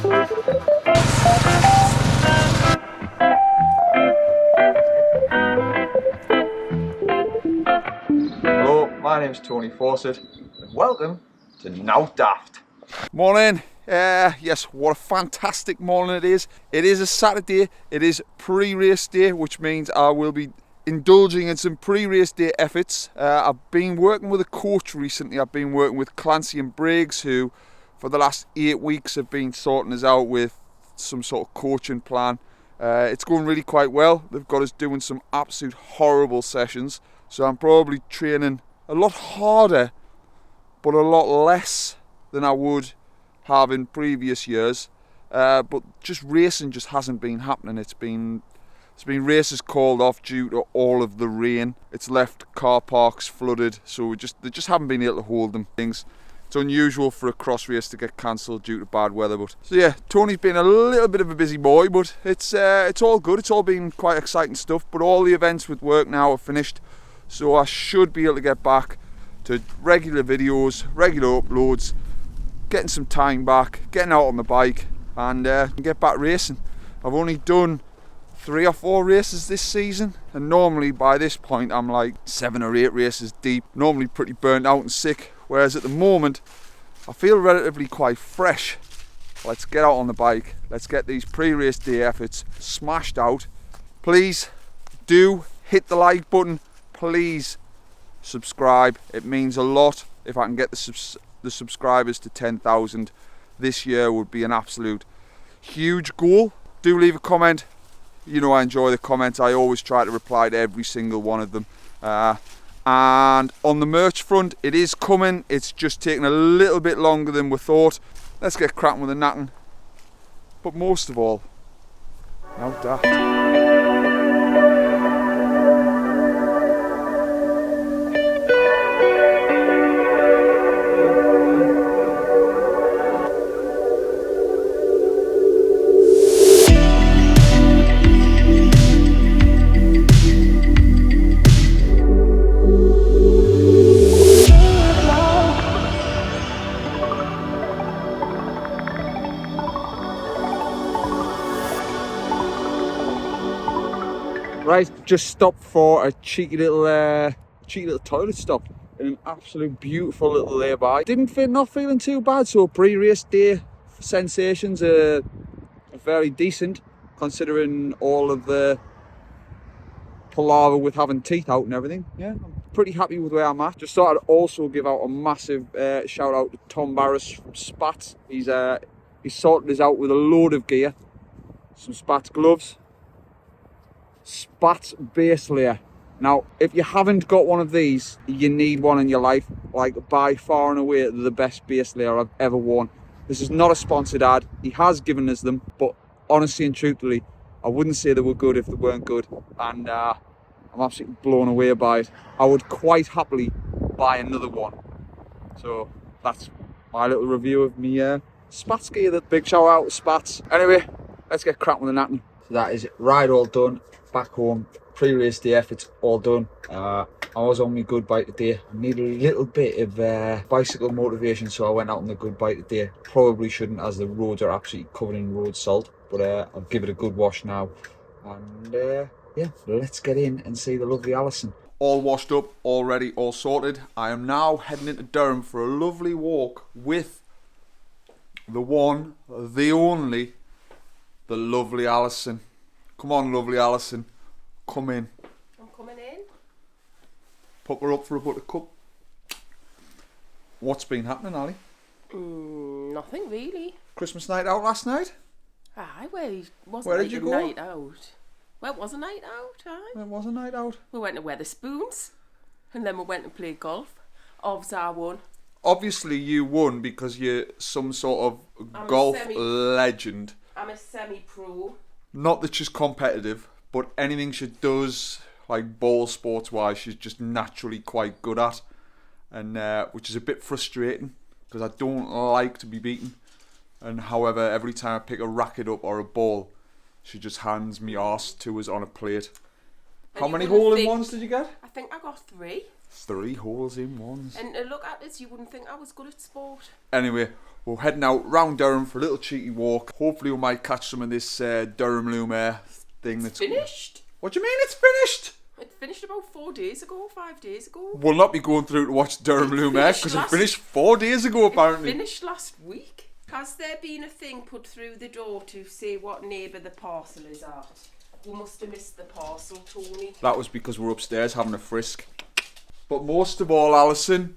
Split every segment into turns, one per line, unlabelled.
Hello, my name's Tony Fawcett and welcome to Now Daft.
Morning. Yes, what a fantastic morning it is. It is a Saturday, it is pre-race day, which means I will be indulging in some pre-race day efforts. I've been working with a coach recently. I've been working with Clancy and Briggs, who for the last 8 weeks have been sorting us out with some sort of coaching plan. It's going really quite well. They've got us doing some absolute horrible sessions, so I'm probably training a lot harder but a lot less than I would have in previous years. But just racing just hasn't been happening. It's been races called off due to all of the rain. It's left car parks flooded, so they just haven't been able to hold them. It's unusual for a cross race to get cancelled due to bad weather. But so yeah, Tony's been a little bit of a busy boy, but it's all good. It's all been quite exciting stuff. But all the events with work now are finished, so I should be able to get back to regular videos, regular uploads, getting some time back, getting out on the bike, and get back racing. I've only done 3 or 4 races this season, and normally by this point I'm like 7 or 8 races deep, normally pretty burnt out and sick, whereas at the moment I feel relatively quite fresh. Let's get out on the bike, let's get these pre-race day efforts smashed out. Please do hit the like button, please subscribe, it means a lot. If I can get the subscribers to 10,000 this year would be an absolute huge goal. Do leave a comment. You know I enjoy the comments. I always try to reply to every single one of them. And on the merch front, it is coming. It's just taking a little bit longer than we thought. Let's get cracking with the knacking. But most of all, Now Daft. Right, just stopped for a cheeky little toilet stop in an absolute beautiful little lay-by. Not feeling too bad, so pre-race day sensations are very decent considering all of the palaver with having teeth out and everything. Yeah, I'm pretty happy with where I'm at. Just thought I'd also give out a massive shout out to Tom Barris from Spats. He's sorted us out with a load of gear, some Spats gloves, Spats base layer. Now, if you haven't got one of these, you need one in your life. Like, by far and away, they're the best base layer I've ever worn. This is not a sponsored ad. He has given us them, but honestly and truthfully, I wouldn't say they were good if they weren't good. And I'm absolutely blown away by it. I would quite happily buy another one. So that's my little review of me Spats gear. That big shout out to Spats. Anyway, let's get cracking with the knacking. So that is it. Ride all done. Back home, pre-race day efforts all done. I was on my good bike today. I need a little bit of bicycle motivation, so I went out on the good bike today. Probably shouldn't, as the roads are absolutely covered in road salt, but I'll give it a good wash now. And yeah, let's get in and see the lovely Alison. All washed up, all ready, all sorted. I am now heading into Durham for a lovely walk with the one, the only, the lovely Alison. Come on, lovely Alison, come in.
I'm coming in.
Put her up for a buttercup. What's been happening, Ali?
Nothing really.
Christmas night out last night?
Aye, wasn't
Where
like
did you
a
go?
night out. Well, it was a night out, aye.
It was a night out.
We went to Weatherspoons, and then we went to play golf. Obviously, I won.
Obviously, you won because you're some sort of golf legend.
I'm a semi-pro.
Not that she's competitive, but anything she does, like ball sports wise, she's just naturally quite good at, and which is a bit frustrating because I don't like to be beaten. And however, every time I pick a racket up or a ball, she just hands me arse to us on a plate. How many hole-in-ones did you get?
I think I got 3.
3 holes-in-ones.
And to look at this, you wouldn't think I was good at sport.
Anyway, We're heading out round Durham for a little cheeky walk. Hopefully we might catch some of this Durham Lumiere thing that's
Finished?
What do you mean it's finished?
It finished about 4 days ago, 5 days ago.
We'll not be going through to watch Durham Lumiere because it finished 4 days ago apparently.
It finished last week. Has there been a thing put through the door to say what neighbour the parcel is at? We must have missed the parcel, Tony.
That was because we're upstairs having a frisk. But most of all, Alison.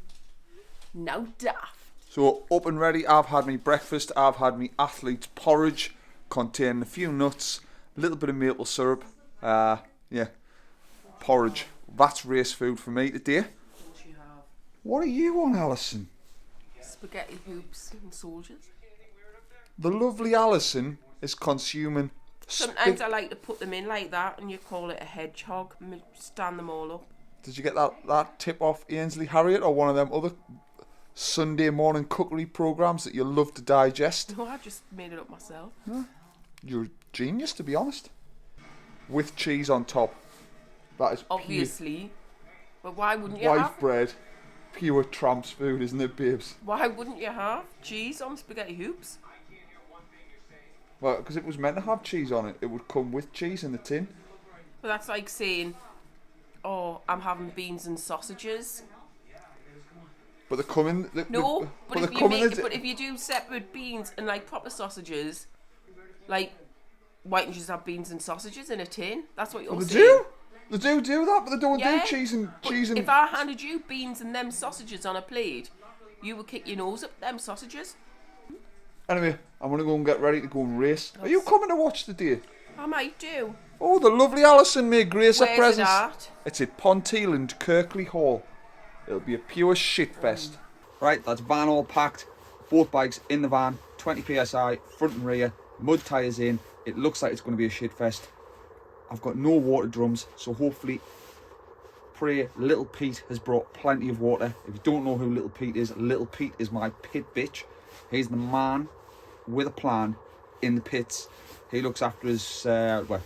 Now daft.
So up and ready, I've had me breakfast, I've had me athlete's porridge containing a few nuts, a little bit of maple syrup, porridge. That's race food for me today. What are you on, Alison?
Spaghetti hoops and soldiers.
The lovely Alison is consuming...
Sometimes I like to put them in like that and you call it a hedgehog and stand them all up.
Did you get that tip off Ainsley Harriott or one of them other Sunday morning cookery programmes that you love to digest?
No, I just made it up myself.
Yeah. You're a genius, to be honest. With cheese on top. That is
obviously. But why wouldn't you
white
have
bread. Pure tramp's food, isn't it, babes?
Why wouldn't you have cheese on spaghetti hoops?
Well, because it was meant to have cheese on it. It would come with cheese in the tin.
But that's like saying, oh, I'm having beans and sausages.
But they come in...
But if you do separate beans and like proper sausages, like, why don't you just have beans and sausages in a tin? That's what you're saying.
They do that, but they don't do cheese and...
If I handed you beans and them sausages on a plate, you would kick your nose up them sausages.
Anyway, I'm going to go and get ready to go and race. Are you coming to watch the day?
I might do.
Oh, the lovely Alison made Grace a present.
Where's it at?
It's at Ponteland, Kirkley Hall. It'll be a pure shit fest. Right, that's van all packed. Both bikes in the van, 20 psi, front and rear, mud tyres in. It looks like it's going to be a shit fest. I've got no water drums, so hopefully, pray Little Pete has brought plenty of water. If you don't know who Little Pete is my pit bitch. He's the man with a plan in the pits. He looks after his,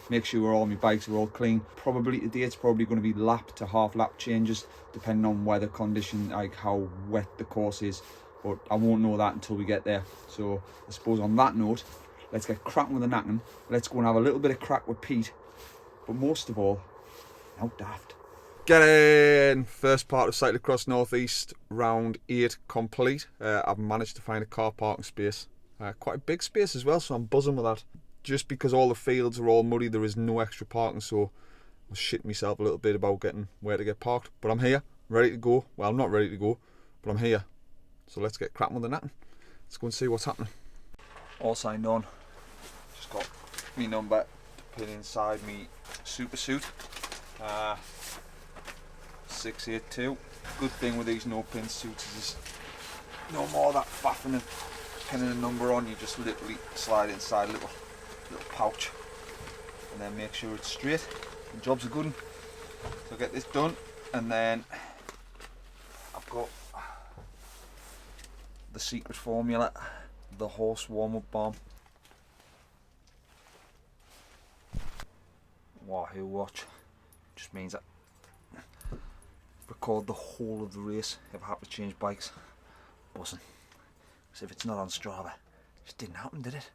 make sure all my bikes are all clean. Probably today it's probably going to be lap to half lap changes, depending on weather condition, like how wet the course is. But I won't know that until we get there. So I suppose on that note, let's get cracking with the knacking. Let's go and have a little bit of crack with Pete. But most of all, how daft. Get in! First part of Cyclocross North East, round 8 complete. I've managed to find a car parking space. Quite a big space as well, so I'm buzzing with that. Just because all the fields are all muddy, there is no extra parking, so I was shitting myself a little bit about getting where to get parked. But I'm here, ready to go. Well, I'm not ready to go, but I'm here. So let's get cracking with the natting. Let's go and see what's happening. All signed on. Just got me number to put inside me super suit. 682. Good thing with these no pin suits is no more of that faffing and pinning a number on. You just literally slide it inside a little pouch and then make sure it's straight. The job's a good one. So get this done, and then I've got the secret formula, the horse warm-up bomb. Wahoo watch just means that record the whole of the race if I have to change bikes. Buzzing. Because if it's not on Strava, it just didn't happen, did it?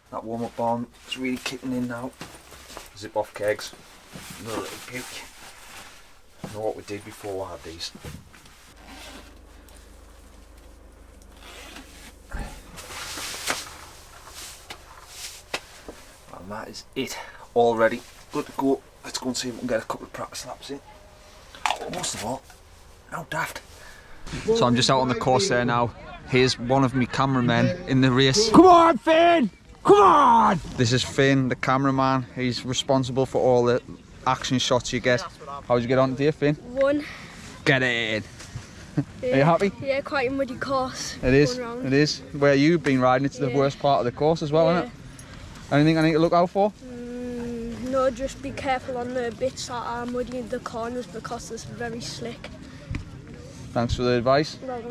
That warm-up bomb is really kicking in now. Zip off kegs. Another little puke. I know what we did before we had these. And that is it. All ready. Good to go. Let's go and see if we can get a couple of practice laps in. Most of all, how daft. So I'm just out on the course there now. Here's one of my cameramen in the race.
Come on, Finn! Come on!
This is Finn, the cameraman. He's responsible for all the action shots you get. How did you get on today, Finn?
1.
Get in!
Yeah,
are you happy?
Yeah, quite a muddy course.
It is, it is. Where you've been riding, it's the worst part of the course as well, isn't it? Anything I need to look out for?
No, just be careful on the bits that are muddy in the corners because it's very slick.
Thanks for the advice.
Well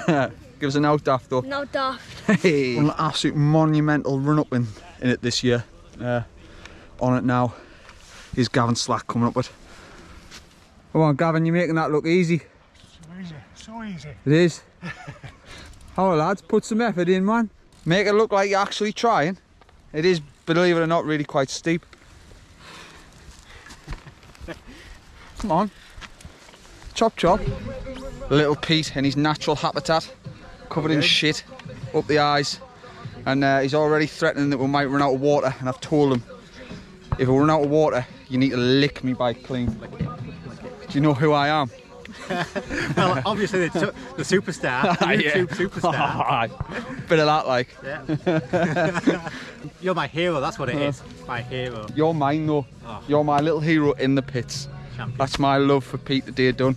done.
Give us an out daft though.
Now daft.
Hey. An absolute monumental run up in it this year. On it now is Gavin Slack coming up with. Come on Gavin, you're making that look easy.
So easy.
It is. How lads, put some effort in, man. Make it look like you're actually trying. It is, believe it or not, really quite steep. Come on. Chop chop. Little Pete in his natural habitat, covered in shit up the eyes. And he's already threatening that we might run out of water, and I've told him, if we run out of water, you need to lick me bike clean. Do you know who I am?
Well, obviously the superstar, the YouTube superstar.
Bit of that, like.
Yeah. You're my hero, that's what it is. My hero.
You're mine, though. Oh. You're my little hero in the pits.
Champion.
That's my love for Pete the day done.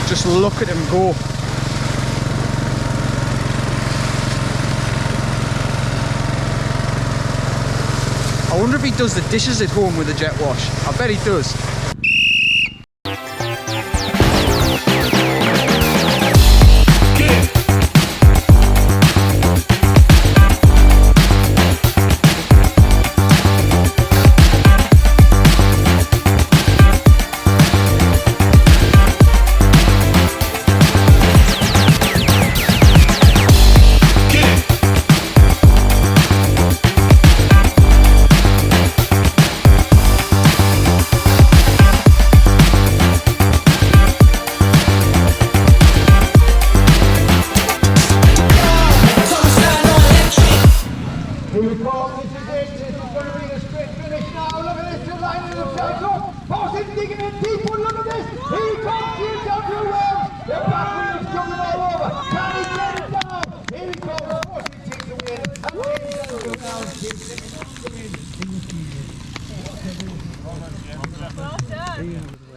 Just look at him go. I wonder if he does the dishes at home with a jet wash. I bet he does.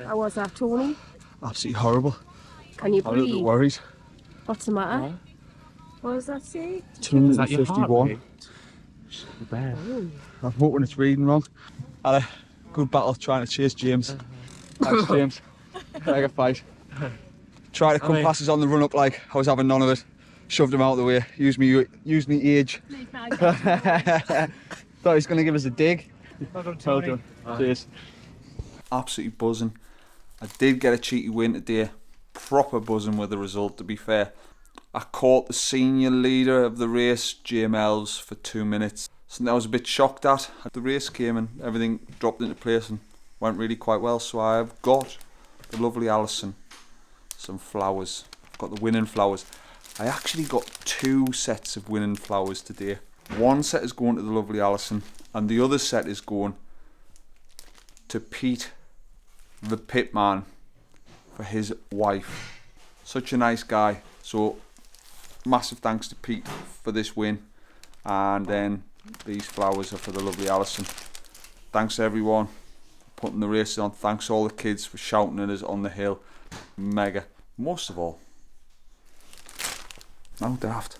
How was that, Tony?
Absolutely horrible.
Can you
I'm a little bit
breathe?
worried.
What's the matter? What does that say?
251. I'm hoping it's reading wrong. Had a good battle trying to chase James. Thanks, James. Mega fight. Tried to come past us on the run up like I was having none of it. Shoved him out of the way. Used me age. Thought he was going to give us a dig. Well done. Cheers. Absolutely buzzing. I did get a cheeky win today. Proper buzzing with the result, to be fair. I caught the senior leader of the race, Jim Elves, for 2 minutes. Something I was a bit shocked at. The race came and everything dropped into place and went really quite well. So I've got the lovely Alison some flowers. I've got the winning flowers. I actually got 2 sets of winning flowers today. One set is going to the lovely Alison and the other set is going to Pete the pitman for his wife. Such a nice guy. So massive thanks to Pete for this win, and then these flowers are for the lovely Alison. Thanks everyone for putting the race on. Thanks all the kids for shouting at us on the hill. Mega. Most of all, no daft.